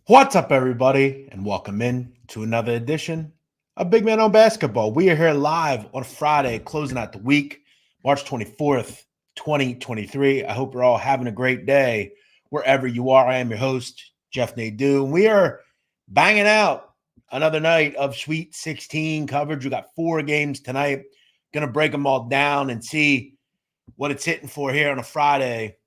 What's up, everybody, and welcome in to another edition of Big Man on Basketball. We are here live on Friday, closing out the week, March 24th, 2023. I hope you're all having a great day wherever you are. I am your host, Jeff Nadu, and we are banging out another night of Sweet 16 coverage. We got 4 games tonight. Going to break them all down and see what it's hitting for here on a Friday.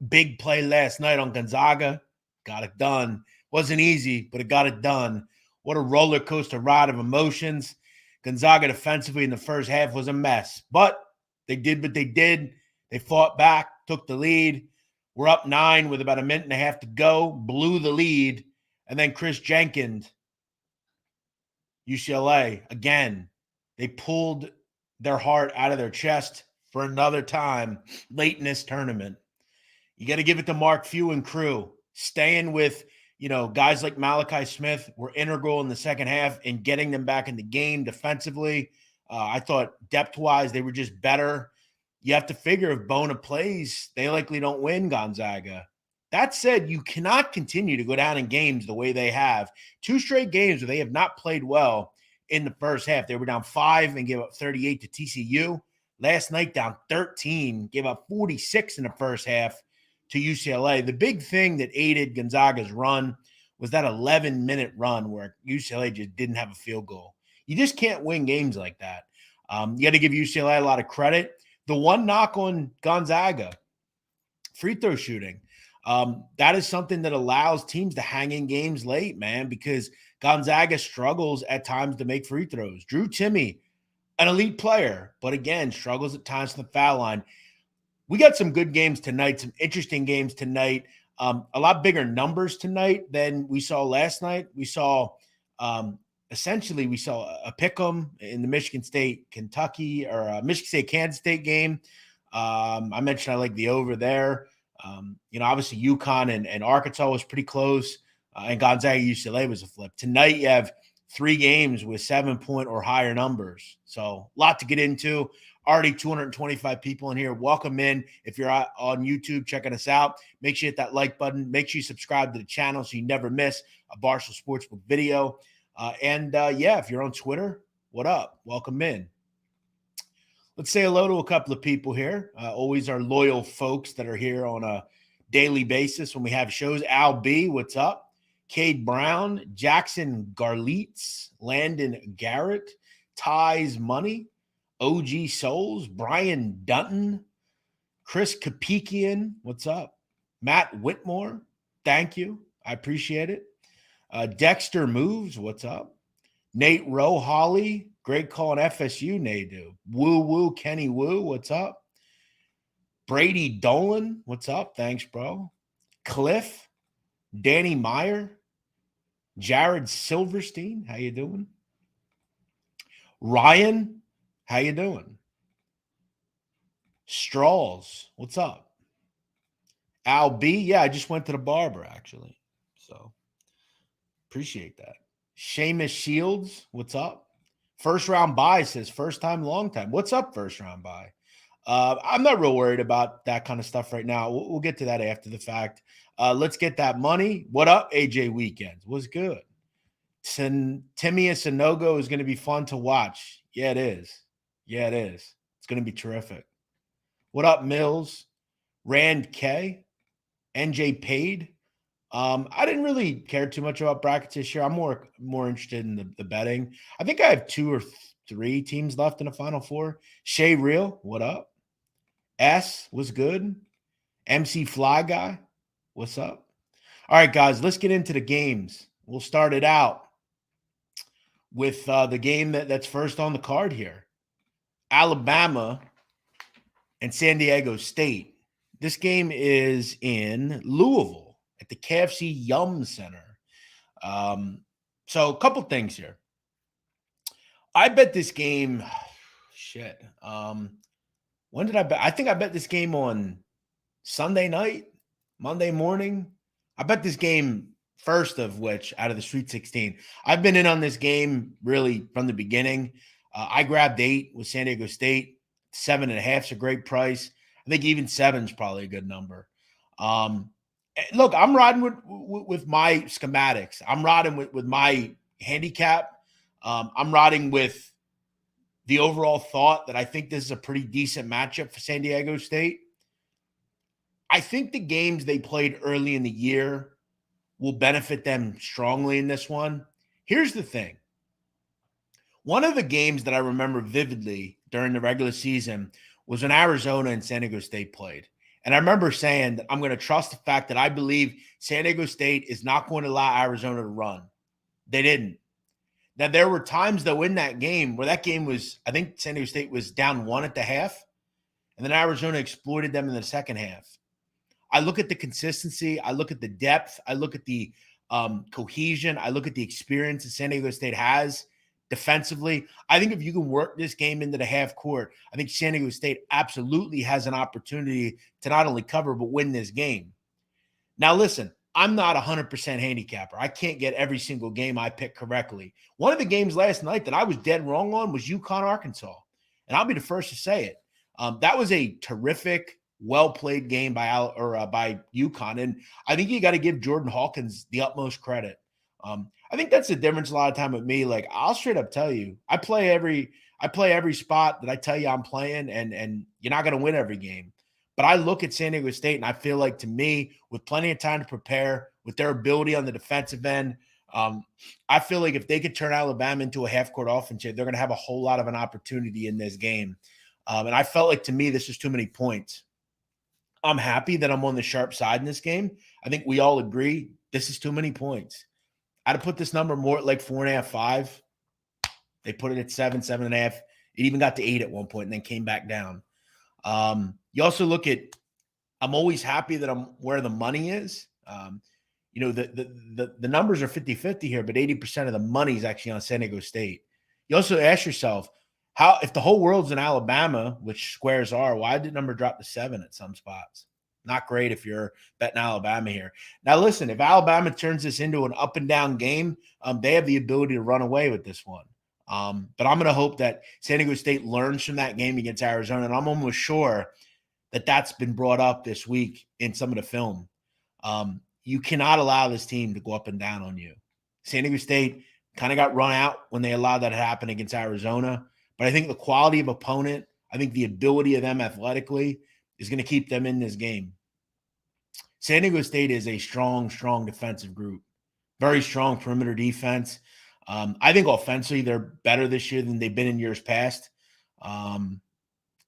Big play last night on Gonzaga. Got it done. Wasn't easy, but it got it done. What a roller coaster ride of emotions. Gonzaga defensively in the first half was a mess, but they did what they did. They fought back, took the lead. We're up 9 with about a minute and a half to go, blew the lead, and then Chris Jenkins, UCLA, again, they pulled their heart out of their chest for another time late in this tournament. You got to give it to Mark Few and crew. Staying with, guys like Malachi Smith were integral in the second half in getting them back in the game defensively. I thought depth-wise, they were just better. You have to figure if Bona plays, they likely don't win Gonzaga. That said, you cannot continue to go down in games the way they have. 2 straight games where they have not played well in the first half. They were down 5 and gave up 38 to TCU. Last night, down 13, gave up 46 in the first half to UCLA. The big thing that aided Gonzaga's run was that 11-minute run where UCLA just didn't have a field goal. You just can't win games like that. You got to give UCLA a lot of credit. The one knock on Gonzaga, free throw shooting. That is something that allows teams to hang in games late, man, because Gonzaga struggles at times to make free throws. Drew Timme, an elite player, but again, struggles at times from the foul line. We got some good games tonight, some interesting games tonight, a lot bigger numbers tonight than we saw last night. We saw essentially a pick 'em in the Michigan State, Kentucky, or Michigan State, Kansas State game. I mentioned I like the over there. Obviously UConn and Arkansas was pretty close, and Gonzaga UCLA was a flip. Tonight you have 3 games with 7-point or higher numbers. So a lot to get into. Already 225 people in here. Welcome in. If you're on YouTube checking us out, make sure you hit that like button. Make sure you subscribe to the channel so you never miss a Barstool Sportsbook video. If you're on Twitter, what up? Welcome in. Let's say hello to a couple of people here. Always our loyal folks that are here on a daily basis when we have shows. Al B, what's up? Cade Brown, Jackson Garleets, Landon Garrett, Ty's Money, OG Souls, Brian Dutton, Chris Kapikian, what's up? Matt Whitmore, thank you. I appreciate it. Dexter Moves, what's up? Nate Rowe, Holly, great call on FSU, Nadu. Woo Woo, Kenny Woo, what's up? Brady Dolan, what's up? Thanks, bro. Cliff, Danny Meyer, Jared Silverstein, how you doing? Ryan, how you doing? Stralls, what's up? Al B, yeah, I just went to the barber, actually. So, appreciate that. Seamus Shields, what's up? First round buy says first time, long time. What's up, first round buy? I'm not real worried about that kind of stuff right now. We'll get to that after the fact. Let's get that money. What up, AJ Weekends? What's good? Timmy Sanogo is going to be fun to watch. Yeah, it is. Yeah, it is. It's going to be terrific. What up, Mills? Rand K? NJ Paid? I didn't really care too much about brackets this year. I'm more interested in the betting. I think I have 2 or 3 teams left in the Final Four. Shay Real, what up? S was good. MC Fly Guy, what's up? All right, guys, let's get into the games. We'll start it out with the game that's first on the card here. Alabama and San Diego State. This game is in Louisville at the KFC Yum Center. So a couple things here. I bet this game, shit. When did I bet? I think I bet this game on Sunday night, Monday morning. I bet this game first of which out of the Sweet 16. I've been in on this game really from the beginning. I grabbed 8 with San Diego State. 7.5 is a great price. I think even 7 is probably a good number. Look, I'm riding with my schematics. I'm riding with my handicap. I'm riding with the overall thought that I think this is a pretty decent matchup for San Diego State. I think the games they played early in the year will benefit them strongly in this one. Here's the thing. One of the games that I remember vividly during the regular season was when Arizona and San Diego State played. And I remember saying that I'm going to trust the fact that I believe San Diego State is not going to allow Arizona to run. They didn't. Now, there were times, though, in that game where that game was, I think San Diego State was down 1 at the half, and then Arizona exploited them in the second half. I look at the consistency. I look at the depth. I look at the cohesion. I look at the experience that San Diego State has defensively. I think if you can work this game into the half court, I think San Diego State absolutely has an opportunity to not only cover but win this game. Now, listen, I'm not 100% handicapper. I can't get every single game I pick correctly. One of the games last night that I was dead wrong on was UConn, Arkansas. And I'll be the first to say it. That was a terrific, well-played game by UConn. And I think you got to give Jordan Hawkins the utmost credit. I think that's the difference a lot of time with me. Like, I'll straight up tell you, I play every spot that I tell you I'm playing, and you're not going to win every game. But I look at San Diego State, and I feel like, to me, with plenty of time to prepare, with their ability on the defensive end, I feel like if they could turn Alabama into a half-court offense, they're going to have a whole lot of an opportunity in this game. And I felt like, to me, this is too many points. I'm happy that I'm on the sharp side in this game. I think we all agree this is too many points. I'd have put this number more at like 4.5, 5. They put it at 7, 7.5. It even got to 8 at one point and then came back down. You also look at, I'm always happy that I'm where the money is. The numbers are 50-50 here, but 80% of the money is actually on San Diego State. You also ask yourself, how, if the whole world's in Alabama, which squares are, why did the number drop to 7 at some spots? Not great if you're betting Alabama here. Now, listen, if Alabama turns this into an up and down game, they have the ability to run away with this one. But I'm going to hope that San Diego State learns from that game against Arizona, and I'm almost sure that that's been brought up this week in some of the film. You cannot allow this team to go up and down on you. San Diego State kind of got run out when they allowed that to happen against Arizona. But I think the quality of opponent, I think the ability of them athletically is going to keep them in this game. San Diego State is a strong, strong defensive group. Very strong perimeter defense. I think offensively they're better this year than they've been in years past. And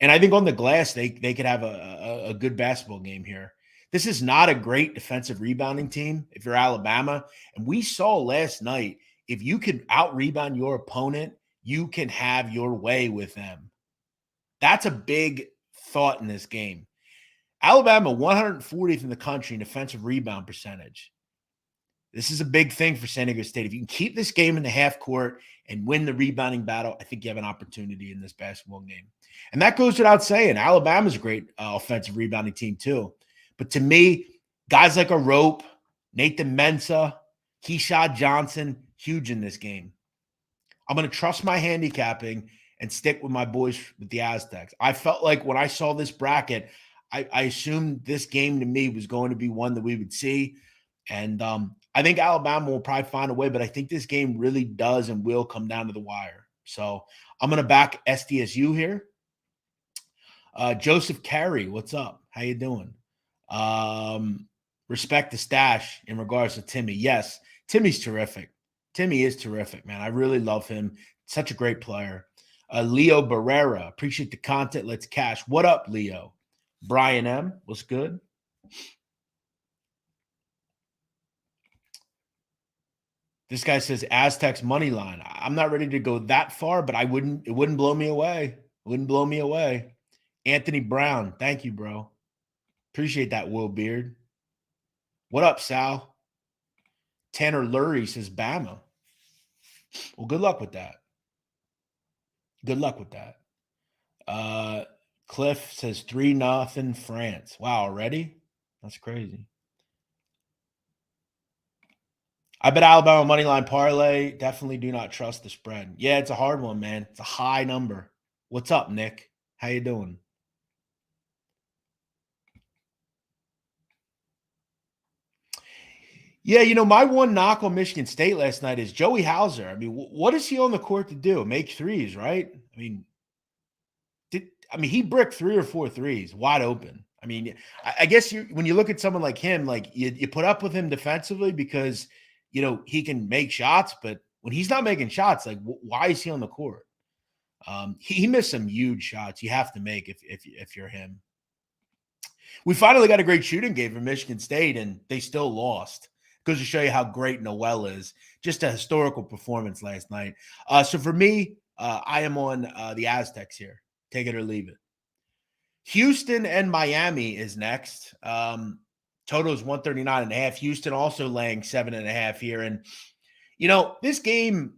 I think on the glass, they could have a good basketball game here. This is not a great defensive rebounding team if you're Alabama. And we saw last night, if you can out-rebound your opponent, you can have your way with them. That's a big thought in this game. Alabama, 140th in the country in defensive rebound percentage. This is a big thing for San Diego State. If you can keep this game in the half court and win the rebounding battle, I think you have an opportunity in this basketball game. And that goes without saying. Alabama's a great offensive rebounding team too. But to me, guys like a Rope, Nathan Mensah, Keyshawn Johnson, huge in this game. I'm going to trust my handicapping and stick with my boys with the Aztecs. I felt like when I saw this bracket, I assumed this game to me was going to be one that we would see. And I think Alabama will probably find a way, but I think this game really does and will come down to the wire. So I'm going to back SDSU here. Joseph Carey, what's up? How you doing? Respect the stash in regards to Timmy. Yes, Timmy's terrific. Timmy is terrific, man. I really love him. Such a great player. Leo Barrera, appreciate the content. Let's cash. What up, Leo? Brian M, what's good? This guy says Aztecs money line. I'm not ready to go that far, but it wouldn't blow me away. It wouldn't blow me away. Anthony Brown, thank you, bro. Appreciate that, Will Beard. What up, Sal? Tanner Lurie says Bama. Well, good luck with that. Good luck with that. Cliff says 3-0 France. Wow, already? That's crazy. I bet Alabama money line parlay. Definitely do not trust the spread. Yeah, it's a hard one, man. It's a high number. What's up, Nick? How you doing? Yeah, my one knock on Michigan State last night is Joey Hauser. I mean, what is he on the court to do? Make threes, right? He bricked 3 or 4 threes wide open. I guess when you look at someone like him, like you put up with him defensively because he can make shots, but when he's not making shots, like why is he on the court? He missed some huge shots you have to make if you're him. We finally got a great shooting game from Michigan State, and they still lost. Goes to show you how great Noel is. Just a historical performance last night. So for me, I am on the Aztecs here. Take it or leave it. Houston and Miami is next. Total is 139.5. Houston also laying 7.5 here. And, this game,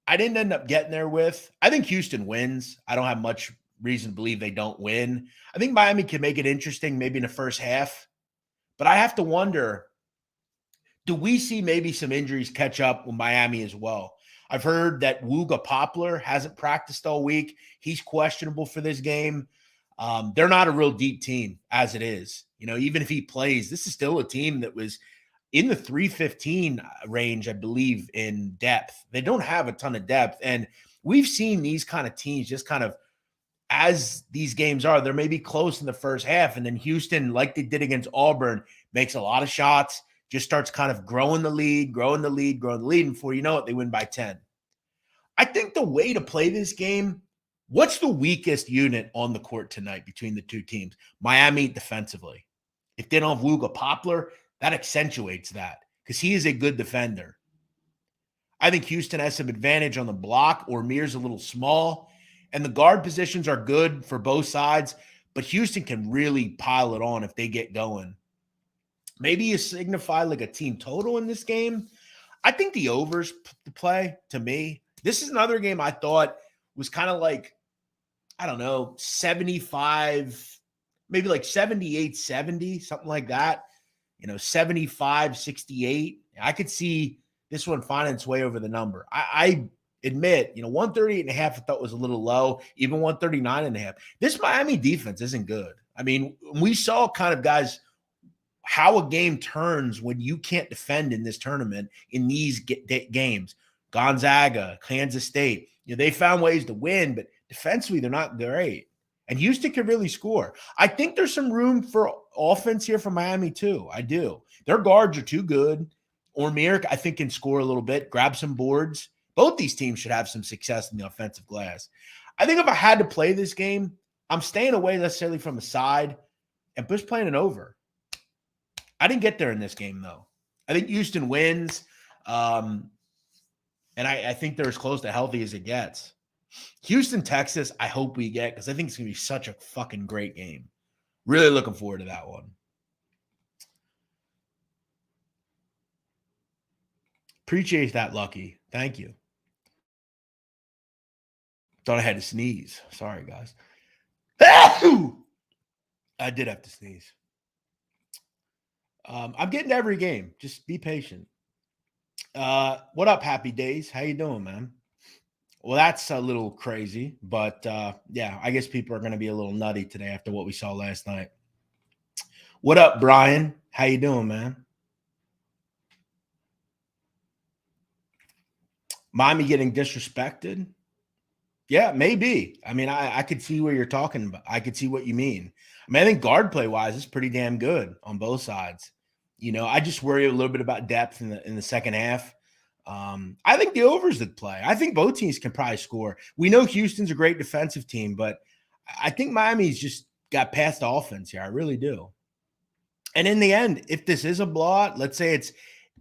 I didn't end up getting there with. I think Houston wins. I don't have much reason to believe they don't win. I think Miami can make it interesting maybe in the first half. But I have to wonder, do we see maybe some injuries catch up with Miami as well? I've heard that Wooga Poplar hasn't practiced all week. He's questionable for this game. They're not a real deep team as it is. Even if he plays, this is still a team that was in the 315 range, I believe, in depth. They don't have a ton of depth. And we've seen these kind of teams just kind of, as these games are, they're maybe close in the first half. And then Houston, like they did against Auburn, makes a lot of shots, just starts kind of growing the lead. And before you know it, they win by 10. I think the way to play this game, what's the weakest unit on the court tonight between the two teams? Miami defensively. If they don't have Wooga Poplar, that accentuates that because he is a good defender. I think Houston has some advantage on the block. Ormir's a little small, and the guard positions are good for both sides, but Houston can really pile it on if they get going. Maybe you signify like a team total in this game. I think the overs play to me. This is another game I thought was kind of like, I don't know, 75, maybe like 78-70, something like that. 75-68. I could see this one finding its way over the number. I admit, 138.5 I thought was a little low, even 139.5. This Miami defense isn't good. We saw kind of, guys, how a game turns when you can't defend in this tournament in these games. Gonzaga, Kansas State, they found ways to win, but defensively, they're not great. And Houston can really score. I think there's some room for offense here for Miami too. I do. Their guards are too good. Ormir, I think, can score a little bit, grab some boards. Both these teams should have some success in the offensive glass. I think if I had to play this game, I'm staying away necessarily from the side and just playing it over. I didn't get there in this game, though. I think Houston wins. And I think they're as close to healthy as it gets. Houston, Texas, I hope we get, because I think it's going to be such a fucking great game. Really looking forward to that one. Appreciate that, Lucky. Thank you. Thought I had to sneeze. Sorry, guys. I did have to sneeze. I'm getting to every game. Just be patient. What up, Happy Days? How you doing, man? Well, that's a little crazy, but yeah, I guess people are going to be a little nutty today after what we saw last night. What up, Brian? How you doing, man? Miami getting disrespected? Yeah, maybe. I could see where you're talking about. I could see what you mean. I think guard play wise, it's pretty damn good on both sides. I just worry a little bit about depth in the second half. I think the overs the play. I think both teams can probably score. We know Houston's a great defensive team, but I think Miami's just got past the offense here. I really do. And in the end, if this is a blowout, let's say it's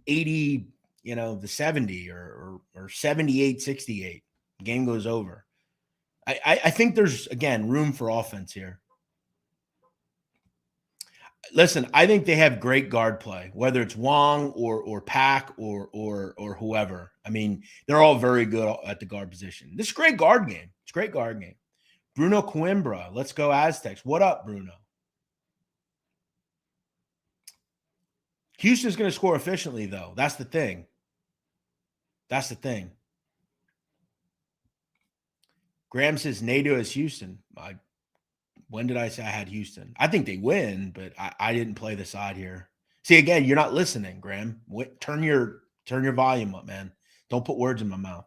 80, the 70 or 78-68, game goes over. I think there's, again, room for offense here. Listen, I think they have great guard play, whether it's Wong or Pack or whoever. They're all very good at the guard position. This is a great guard game. It's a great guard game. Bruno Coimbra, let's go Aztecs. What up, Bruno? Houston's going to score efficiently, though. That's the thing. Graham says Nadu as Houston. When did I say I had Houston? I think they win, but I didn't play the side here. See, again, you're not listening, Graham. Turn your volume up, man. Don't put words in my mouth.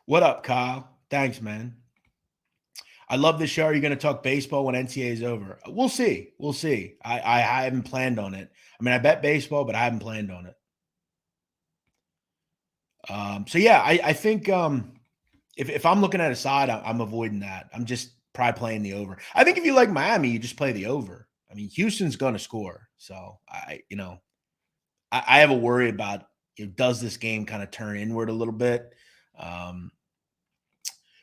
What up, Kyle? Thanks, man. I love the show. Are you going to talk baseball when NCAA is over? We'll see. We'll see. I haven't planned on it. I mean, I bet baseball, but I haven't planned on it. So yeah, I think if I'm looking at a side, I'm avoiding that. I'm just probably playing the over. I think if you like Miami, you just play the over. I mean, Houston's going to score. So I have a worry about, does this game kind of turn inward a little bit?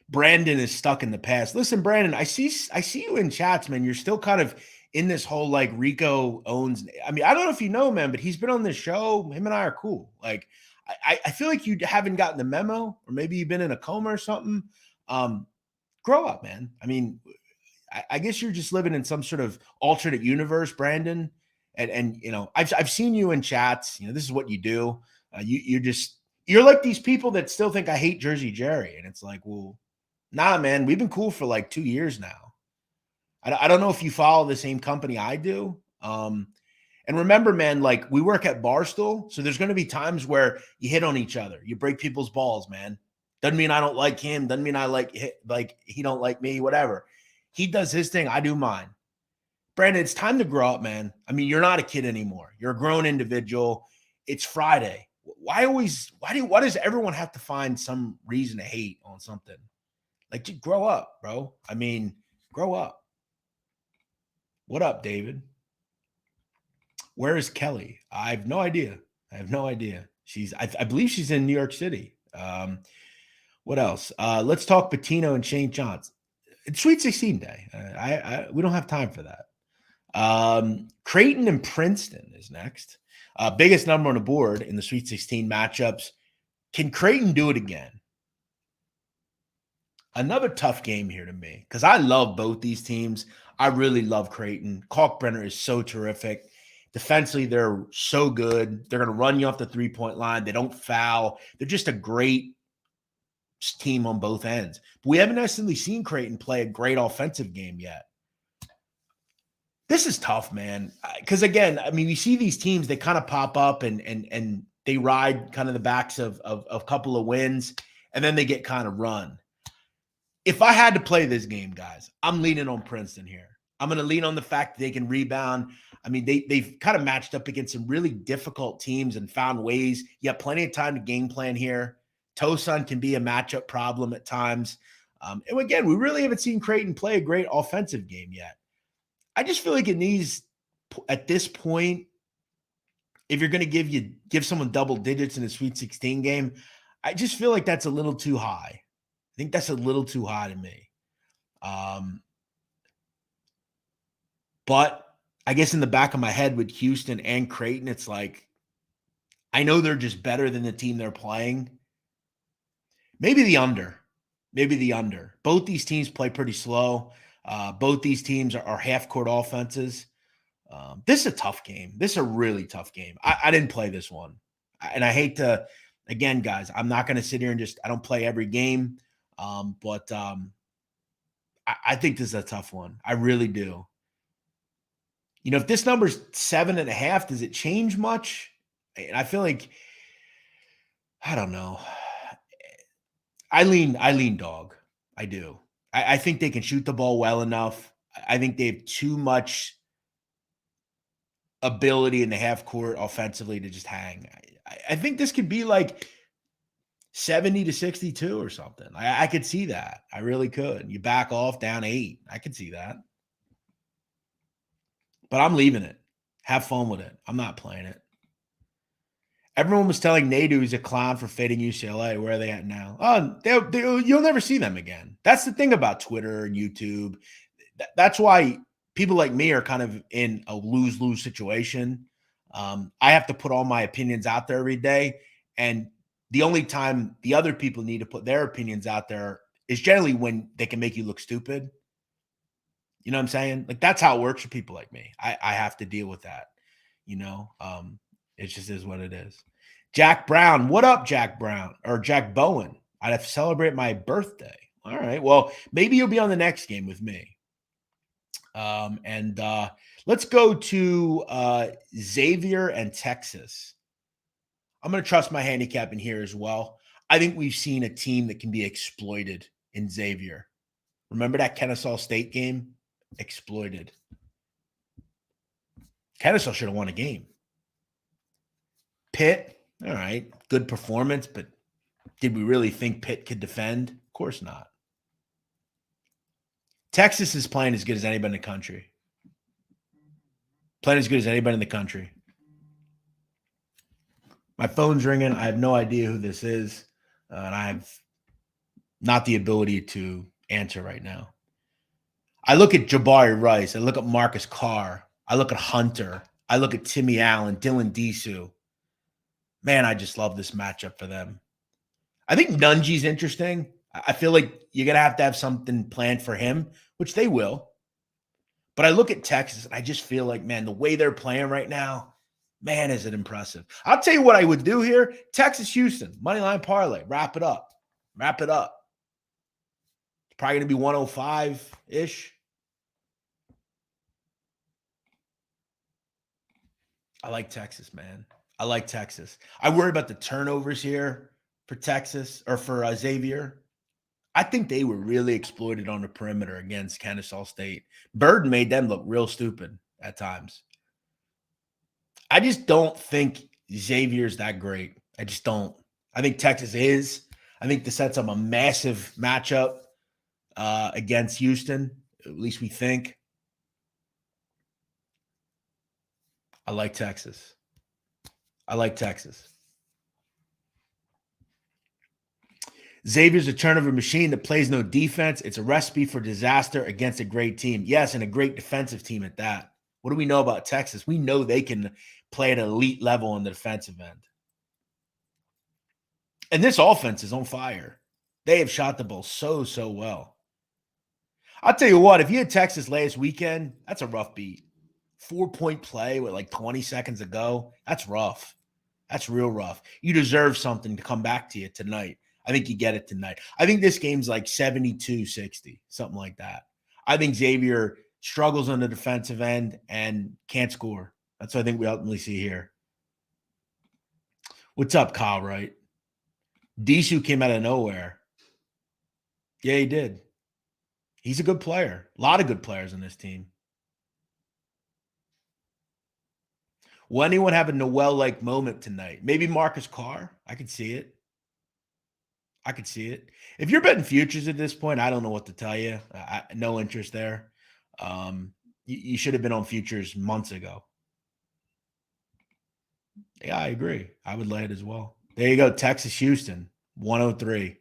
Brandon is stuck in the past. Listen, Brandon, I see you in chats, man. You're still kind of in this whole like Rico owns. I mean, I don't know if you know, man, but he's been on this show. Him and I are cool. Like, I feel like you haven't gotten the memo, or maybe you've been in a coma or something. Grow up, man. I mean, I guess you're just living in some sort of alternate universe, Brandon. And I've seen you in chats. This is what you do. You're like these people that still think I hate Jersey Jerry, and it's like, well, nah, man, we've been cool for like 2 years now. I don't know if you follow the same company I do. And remember, man, like we work at Barstool, so there's going to be times where you hit on each other, you break people's balls, man. Doesn't mean I don't like him. Doesn't mean I like he don't like me. Whatever. He does his thing. I do mine. Brandon, it's time to grow up, man. I mean, you're not a kid anymore. You're a grown individual. It's Friday. Why does everyone have to find some reason to hate on something? Like, just grow up, bro. I mean, grow up. What up, David? Where is Kelly? I have no idea. I believe she's in New York City. What else? Let's talk Patino and Shane Johnson. It's Sweet 16 day. We don't have time for that. Creighton and Princeton is next. Biggest number on the board in the Sweet 16 matchups. Can Creighton do it again? Another tough game here to me because I love both these teams. I really love Creighton. Kalkbrenner is so terrific. Defensively, they're so good. They're going to run you off the three-point line. They don't foul. They're just a great team on both ends. But we haven't necessarily seen Creighton play a great offensive game yet. This is tough, man. Because again, I mean, we see these teams, they kind of pop up and they ride kind of the backs of a couple of wins, and then they get kind of run. If I had to play this game, guys, I'm leaning on Princeton here. I'm going to lean on the fact that they can rebound. I mean, they've kind of matched up against some really difficult teams and found ways. You have plenty of time to game plan here. Tosun can be a matchup problem at times. And again, we really haven't seen Creighton play a great offensive game yet. I just feel like at this point, if you're going to give someone double digits in a Sweet 16 game, I just feel like that's a little too high. I think that's a little too high to me. But I guess in the back of my head with Houston and Creighton, it's like, I know they're just better than the team they're playing. Maybe the under. Both these teams play pretty slow. Both these teams are half-court offenses. This is a tough game. This is a really tough game. I didn't play this one. And I hate to, again, guys, I'm not going to sit here and I don't play every game. But I think this is a tough one. I really do. If this number's 7.5, does it change much? And I feel like, I don't know. I lean dog. I do. I think they can shoot the ball well enough. I think they have too much ability in the half court offensively to just hang. I think this could be like 70-62 or something. I could see that. I really could. You back off down 8. I could see that. But I'm leaving it. Have fun with it. I'm not playing it. Everyone was telling Nadu he's a clown for fading UCLA. Where are they at now? Oh, you'll never see them again. That's the thing about Twitter and YouTube. That's why people like me are kind of in a lose-lose situation. I have to put all my opinions out there every day. And the only time the other people need to put their opinions out there is generally when they can make you look stupid. You know what I'm saying? Like, that's how it works for people like me. I have to deal with that. It just is what it is. Jack Brown. What up, Jack Brown? Or Jack Bowen? I'd have to celebrate my birthday. All right. Well, maybe you'll be on the next game with me. And let's go to Xavier and Texas. I'm going to trust my handicap in here as well. I think we've seen a team that can be exploited in Xavier. Remember that Kennesaw State game? Exploited. Kennesaw should have won a game. Pitt, all right, good performance, but did we really think Pitt could defend? Of course not. Texas is playing as good as anybody in the country. Playing as good as anybody in the country. My phone's ringing. I have no idea who this is, and I have not the ability to answer right now. I look at Jabari Rice. I look at Marcus Carr. I look at Hunter. I look at Timmy Allen, Dylan Disu. Man, I just love this matchup for them. I think Nunji's interesting. I feel like you're going to have something planned for him, which they will. But I look at Texas, and I just feel like, man, the way they're playing right now, man, is it impressive. I'll tell you what I would do here. Texas-Houston, moneyline parlay. Wrap it up. Wrap it up. It's probably going to be 105-ish. I like Texas, man. I like Texas. I worry about the turnovers here for Texas or for Xavier. I think they were really exploited on the perimeter against Kennesaw State. Bird made them look real stupid at times. I just don't think Xavier's that great. I just don't. I think Texas is. I think this sets up a massive matchup against Houston. At least we think. I like Texas. I like Texas. Xavier's a turnover machine that plays no defense. It's a recipe for disaster against a great team. Yes, and a great defensive team at that. What do we know about Texas? We know they can play at an elite level on the defensive end. And this offense is on fire. They have shot the ball so well. I'll tell you what, if you had Texas last weekend, that's a rough beat. 4-point play with like 20 seconds to go. That's rough. That's real rough. You deserve something to come back to you tonight. I think you get it tonight. I think this game's like 72-60, something like that. I think Xavier struggles on the defensive end and can't score. That's what I think we ultimately see here. What's up, Kyle Wright? Disu came out of nowhere. Yeah, he did. He's a good player. A lot of good players on this team. Will anyone have a Noel-like moment tonight? Maybe Marcus Carr. I could see it. I could see it. If you're betting futures at this point, I don't know what to tell you. No interest there. You should have been on futures months ago. Yeah, I agree. I would lay it as well. There you go. Texas, Houston, 103.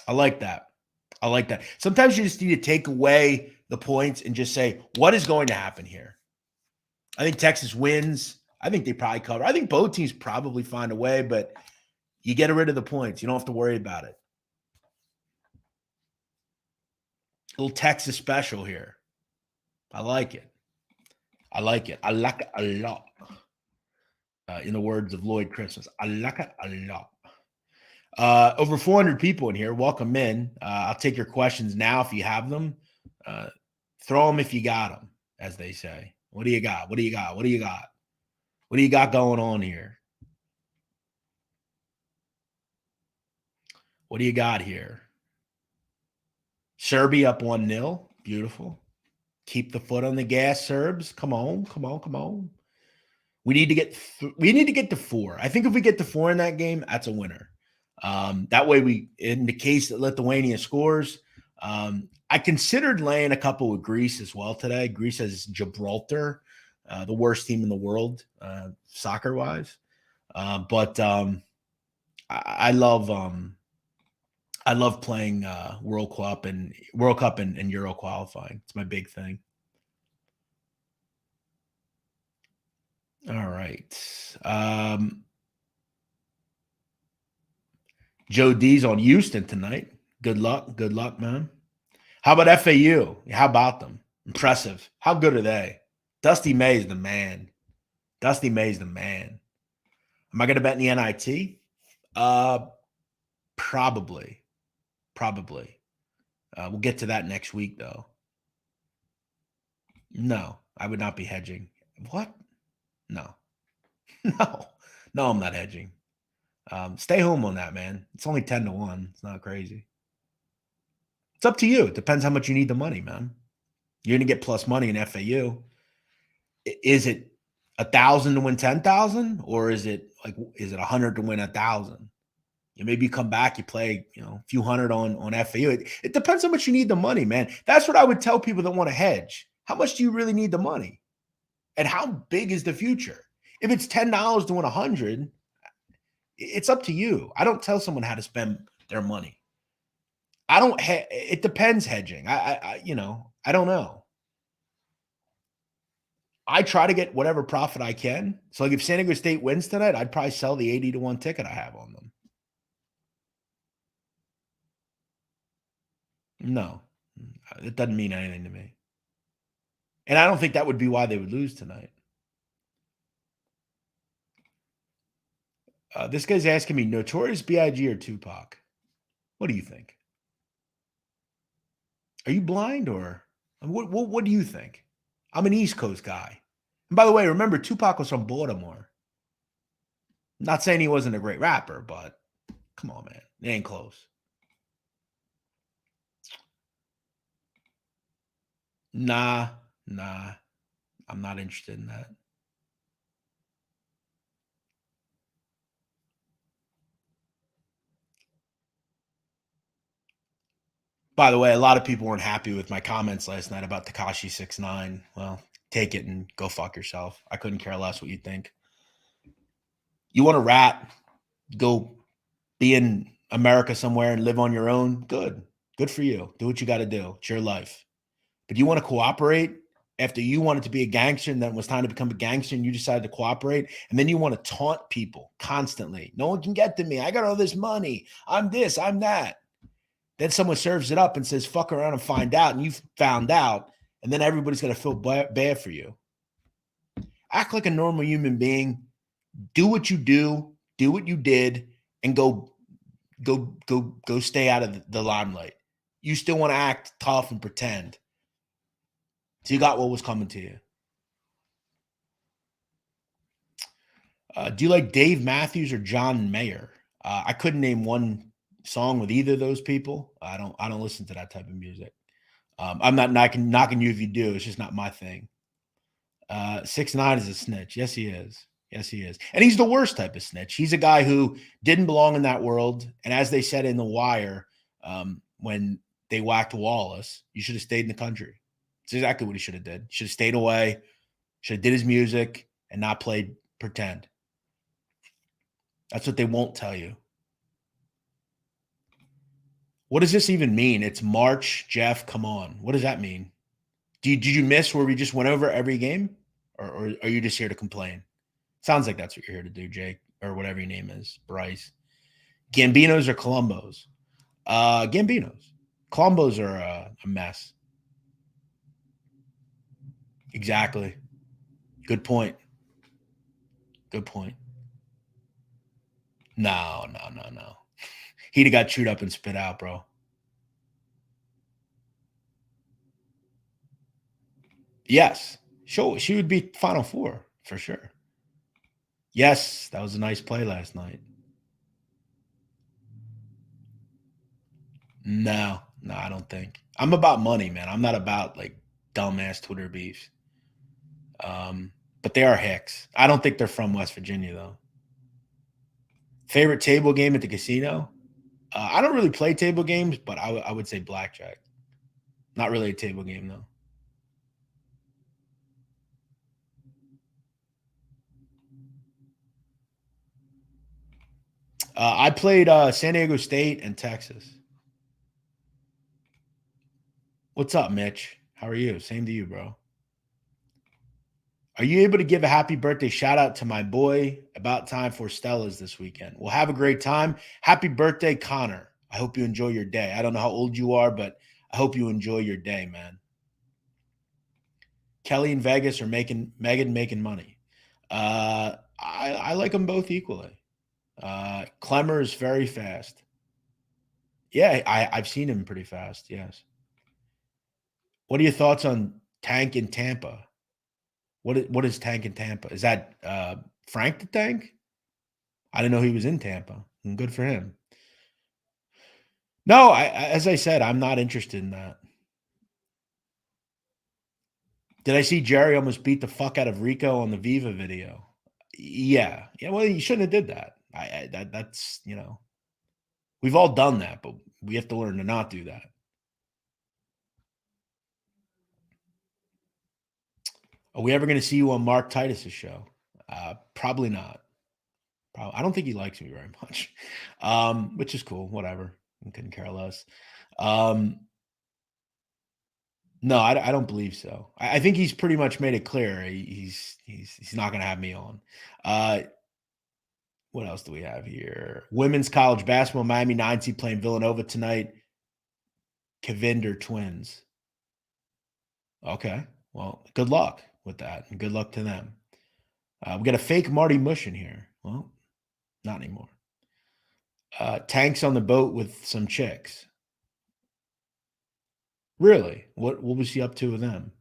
I like that. I like that. Sometimes you just need to take away the points and just say, what is going to happen here? I think Texas wins. I think they probably cover. I think both teams probably find a way, but you get rid of the points. You don't have to worry about it. A little Texas special here. I like it. I like it. I like it a lot. In the words of Lloyd Christmas, I like it a lot. Over 400 people in here. Welcome in. I'll take your questions now if you have them. Throw them if you got them, as they say. What do you got? What do you got? What do you got? What do you got going on here? What do you got here? Serbia up 1-0. Beautiful. Keep the foot on the gas, Serbs. Come on, come on, come on. We need to get to 4. I think if we get to 4 in that game, that's a winner. That way in the case that Lithuania scores, I considered laying a couple with Greece as well today. Greece has Gibraltar, the worst team in the world, soccer-wise. But I love playing World Cup and Euro qualifying. It's my big thing. All right. Joe D's on Houston tonight. Good luck. Good luck, man. How about FAU? How about them? Impressive. How good are they? Dusty May's the man. Dusty May's the man. Am I going to bet in the NIT? Probably. We'll get to that next week, though. No, I would not be hedging. What? No, no, no, I'm not hedging. Stay home on that, man. It's only 10-1. It's not crazy. It's up to you. It depends how much you need the money, man. You're going to get plus money in FAU. Is it 1,000 to win 10,000, or is it 100 to win 1,000? Maybe you come back, you play, a few hundred on FAU. It depends how much you need the money, man. That's what I would tell people that want to hedge. How much do you really need the money? And how big is the future? If it's $10 to win 100, it's up to you. I don't tell someone how to spend their money. It depends hedging. I don't know. I try to get whatever profit I can. So if San Diego State wins tonight, I'd probably sell the 80-1 ticket I have on them. No, it doesn't mean anything to me. And I don't think that would be why they would lose tonight. This guy's asking me, Notorious B.I.G. or Tupac? What do you think? Are you blind, or what do you think? I'm an East Coast guy. And by the way, remember, Tupac was from Baltimore. Not saying he wasn't a great rapper, but come on, man. It ain't close. Nah. I'm not interested in that. By the way, a lot of people weren't happy with my comments last night about Tekashi 6ix9ine. Well, take it and go fuck yourself. I couldn't care less what you think. You want to rat, go be in America somewhere and live on your own? Good for you. Do what you got to do. It's your life. But you want to cooperate after you wanted to be a gangster and then it was time to become a gangster and you decided to cooperate, and then you want to taunt people constantly. No one can get to me. I got all this money. I'm this, I'm that. Then someone serves it up and says, fuck around and find out, and you've found out, and then everybody's going to feel bad for you. Act like a normal human being. Do what you do what you did, and go stay out of the limelight. You still want to act tough and pretend. So you got what was coming to you. Do you like Dave Matthews or John Mayer? I couldn't name one song with either of those people. I don't listen to that type of music. I'm not knocking you if you do. It's just not my thing. 6ix9ine is a snitch. Yes, he is. And he's the worst type of snitch. He's a guy who didn't belong in that world. And as they said in The Wire, when they whacked Wallace, you should have stayed in the country. It's exactly what he should have did. Should have stayed away, should have did his music and not played pretend. That's what they won't tell you. What does this even mean? It's March, Jeff. Come on. What does that mean? Did you miss where we just went over every game? Or are you just here to complain? Sounds like that's what you're here to do, Jake, or whatever your name is, Bryce. Gambinos or Columbos? Gambinos. Columbos are a mess. Exactly. Good point. No. He'd have got chewed up and spit out, bro. Yes. Sure. She would be Final Four for sure. Yes, that was a nice play last night. No, I don't think. I'm about money, man. I'm not about like dumbass Twitter beefs. But they are hicks. I don't think they're from West Virginia, though. Favorite table game at the casino? I don't really play table games, but I would say blackjack. Not really a table game, though. I played San Diego State and Texas. What's up, Mitch? How are you? Same to you, bro. Are you able to give a happy birthday shout out to my boy? About time for Stella's this weekend. Well, have a great time. Happy birthday, Connor. I hope you enjoy your day. I don't know how old you are, but I hope you enjoy your day, man. Kelly and Vegas are Megan making money. I like them both equally. Clemmer is very fast. Yeah, I've seen him pretty fast. Yes. What are your thoughts on Tank in Tampa? What is Tank in Tampa? Is that Frank the Tank? I didn't know he was in Tampa. Good for him. No, as I said, I'm not interested in that. Did I see Jerry almost beat the fuck out of Rico on the Viva video? Yeah. Well, you shouldn't have did that. That's we've all done that, but we have to learn to not do that. Are we ever going to see you on Mark Titus's show? Probably not. I don't think he likes me very much, which is cool. Whatever. I couldn't care less. No, I don't believe so. I think he's pretty much made it clear he's not going to have me on. What else do we have here? Women's college basketball, Miami 9 seed playing Villanova tonight. Cavinder Twins. Okay. Well, good luck with that, and good luck to them. We got a fake Marty Mush in here. Well, not anymore. Tanks on the boat with some chicks. Really? What was he up to with them?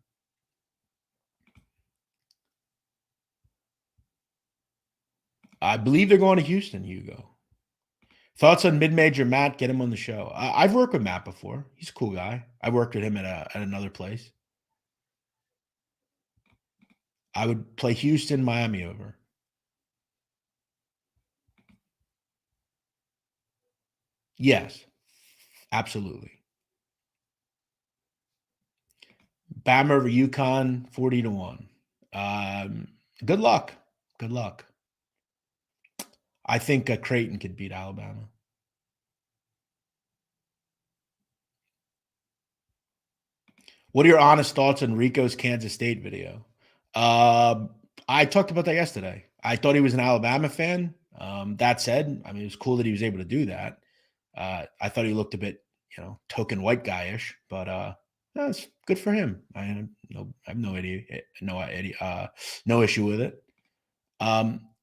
I believe they're going to Houston, Hugo. Thoughts on mid-major Matt? Get him on the show. I've worked with Matt before. He's a cool guy. I worked with him at another place. I would play Houston, Miami over. Yes, absolutely. Bama over UConn, 40-1. Good luck. Good luck. I think Creighton could beat Alabama. What are your honest thoughts on Rico's Kansas State video? I talked about that yesterday. I thought he was an Alabama fan. That said, I mean, it was cool that he was able to do that. I thought he looked a bit, token white guy-ish, but that's good for him. I have no issue with it.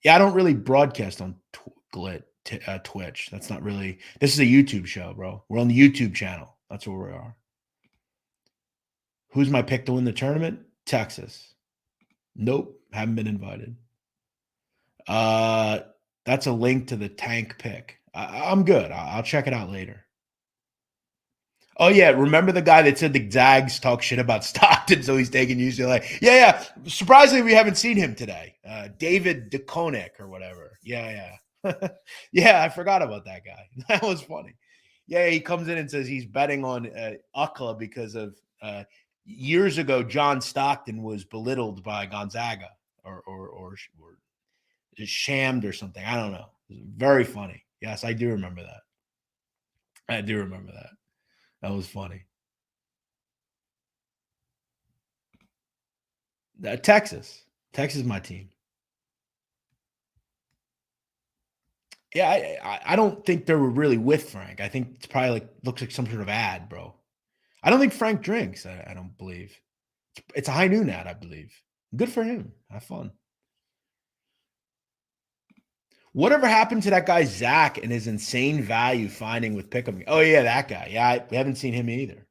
Yeah, I don't really broadcast on Twitch. That's not really. This is a YouTube show, bro. We're on the YouTube channel. That's where we are. Who's my pick to win the tournament? Texas. Nope, haven't been invited. That's a link to the tank pick. I'm good. I'll check it out later. Oh, yeah. Remember the guy that said the Zags talk shit about Stockton, so he's taking UCLA? Yeah. Surprisingly, we haven't seen him today. David DeConnick or whatever. Yeah. Yeah, I forgot about that guy. That was funny. Yeah, he comes in and says he's betting on UCLA because of years ago, John Stockton was belittled by Gonzaga or shammed or something. I don't know. Very funny. Yes, I do remember that. That was funny. Texas is my team. Yeah, I don't think they were really with Frank. I think it's probably looks like some sort of ad, bro. I don't think Frank drinks. I don't believe. It's a high noon ad, I believe. Good for him. Have fun. Whatever happened to that guy Zach and his insane value finding with Pick'em? Oh yeah, that guy. Yeah, we haven't seen him either.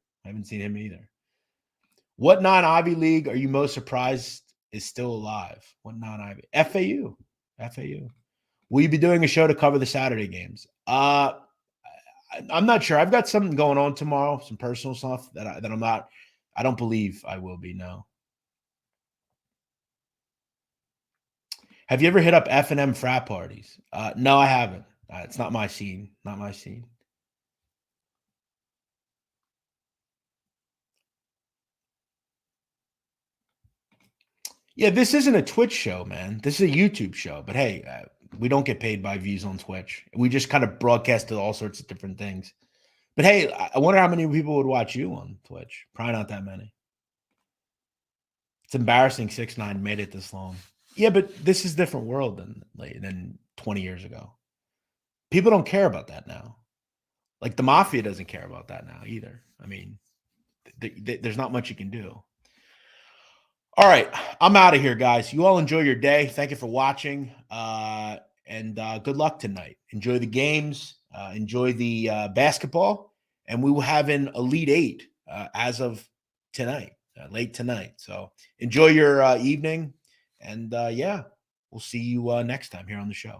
What non-Ivy League are you most surprised is still alive? What non-Ivy? FAU. Will you be doing a show to cover the Saturday games? I'm not sure. I've got something going on tomorrow, some personal stuff that I'm not. I don't believe I will be. No. Have you ever hit up F&M frat parties? No, I haven't. It's not my scene. Yeah, this isn't a Twitch show, man. This is a YouTube show. But hey, we don't get paid by views on Twitch. We just kind of broadcast to all sorts of different things. But hey, I wonder how many people would watch you on Twitch. Probably not that many. It's embarrassing 6ix9ine made it this long. Yeah, but this is a different world than 20 years ago. People don't care about that now. Like the mafia doesn't care about that now either. I mean, there's not much you can do. All right, I'm out of here, guys. You all enjoy your day. Thank you for watching, and good luck tonight. Enjoy the games. Enjoy the basketball, and we will have an Elite Eight as of tonight, late tonight. So enjoy your evening, and yeah, we'll see you next time here on the show.